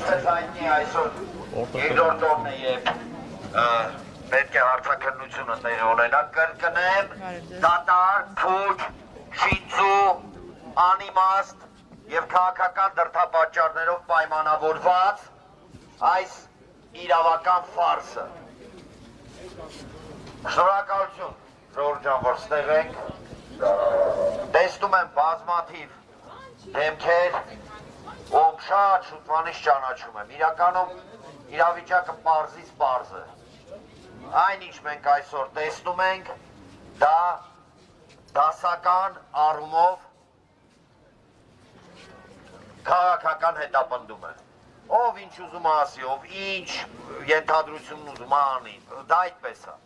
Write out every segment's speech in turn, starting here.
ինչպես հայտնի այսօր երկրորդ օրն է եւ պետք է հարցաքննությունը տեղի ունենա, կրկնեմ, դատարկ, փուչ, շինծու, անիմաստ եւ քաղաքական դրդապատճառներով պայմանավորված այս իրավական ֆարսը։ Շնորհակալություն, Ժորժ ջան, որ ստեղ ենք։ Տեսնում եմ բազմաթիվ դեմքեր, ով շատ շուտվանից ճանաչում եմ։ Իրականում իրավիճակը պարզից պարզ է։ Այն ինչ մենք այսօր տեսնում ենք, դա դասական առումով քաղաքական հետապնդում է։ Ով ինչ ուզում ասի, ով ինչ ենթադրություն ուզում անի, դա այդպես է։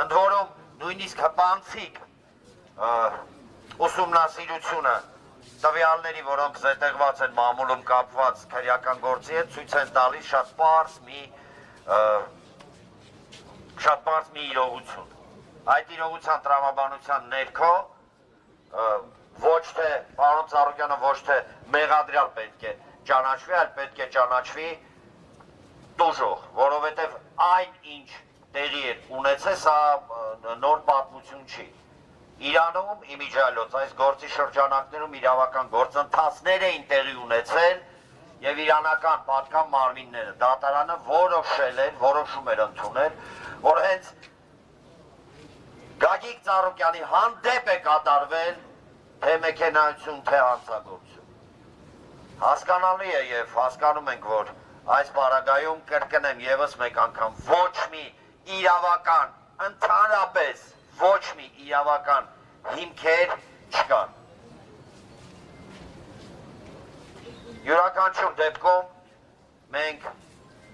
Ընդ որում նույնիսկ հպանցիկ ուսումնասիրությունը տվյալների, որոնք զետեղված են մամուլում կապված քրեական գործի հետ, ցույց են տալիս շատ պարզ մի իրողություն։ Այդ իրողության տրամաբանության ներքո ոչ թե պարոն Ծառուկյանը ոչ թե մեղադրյալ պետք է ճանաչվի, այլ պետք է ճանաչվի տուժող, որովհետև այն ինչ տեղի է ունեցել, սա նոր պատմություն չի։ Իրանում իմիջիայլոց այս գործի շրջանակներում իրավական գործընթացներ էին տեղի ունեցել եւ իրանական պատկան մարմինները դատարանը որոշել էր, որոշում էր ընդունել, որ հենց Գագիկ Ծառուկյանի հանդեպ է կատարվել թե մեքենայություն, թե հանցագործություն։ Հասկանալի է եւ հասկանում ենք, որ այս պարագայում կրկնեմ եւս մեկ անգամ ոչ մի իրավական, ընդհանրապես ոչ մի իրավական հիմքեր չկան։ Յուրաքանչյուր դեպքում մենք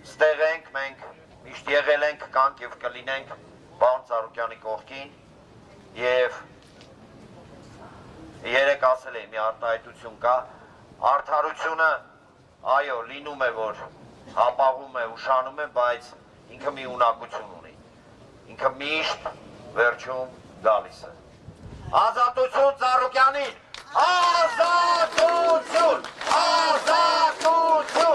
ստեղ ենք, մենք միշտ եղել ենք, կանք եւ կլինենք պարոն Ծառուկյանի կողքին եւ երեք ասել եմ, մի արտահայտություն կա, արդարությունը, այո, լինում է, որ հապաղում է, ուշանում է, բայց ինքը մի ունակություն ունի, ինքը միշտ վերջում գալիս է։ Ազատություն Ծառուկյանին, ազատություն, ազատություն։